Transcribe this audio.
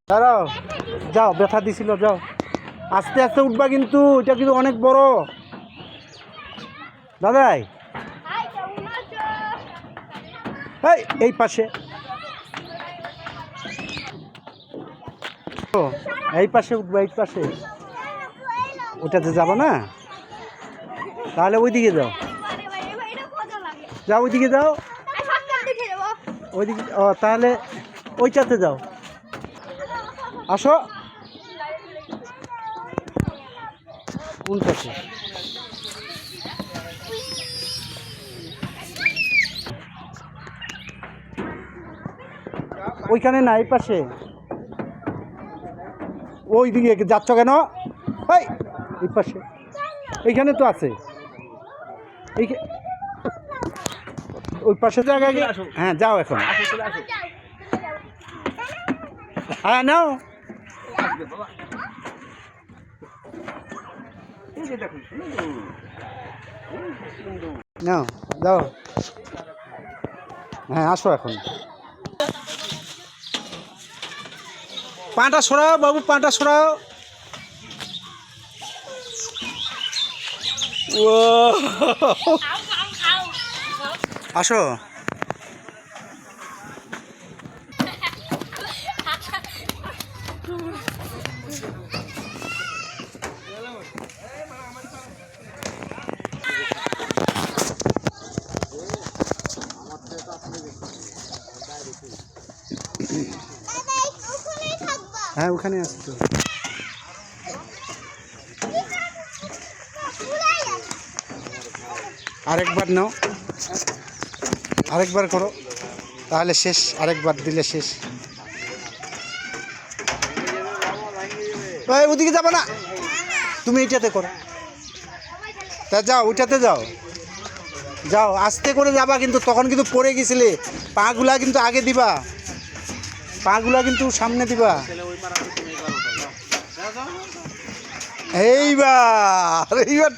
দাঁড়াও, যাও, ব্যথা দিছিল, যাও, আস্তে আস্তে উঠবা, কিন্তু এটা কিন্তু অনেক বড় দাদাই। এই পাশে, এই পাশে উঠবা, এই পাশে। ওটাতে যাবো না, তাহলে ওইদিকে যাও, যাও ওইদিকে যাও, ওইদিকে। ও তাহলে ওইটাতে যাও, আসো। কোন পাশে? ওইখানে না, এই পাশে। ওই দিকে যাচ্ছ কেন? এই পাশে, এইখানে তো আছে। ওই পাশে জায়গা। হ্যাঁ যাও এখন। হ্যাঁ নাও, নাও, যাও। হ্যাঁ আসো এখন। পাটা সরাও বাবু, পাটা সরাও। আসো। হ্যাঁ ওখানে আছে তো। আরেকবার নাও, আরেকবার করো, তাহলে শেষ। আরেকবার দিলে শেষ। ওদিকে যাবো না, তুমি এইটাতে করো। তা যাও, ওইটাতে যাও, যাও, আস্তে করে যাবা, কিন্তু তখন কিন্তু পড়ে গেছিলে। পাগুলা কিন্তু আগে দিবা, পাগুলা কিন্তু সামনে দিবা। এইবার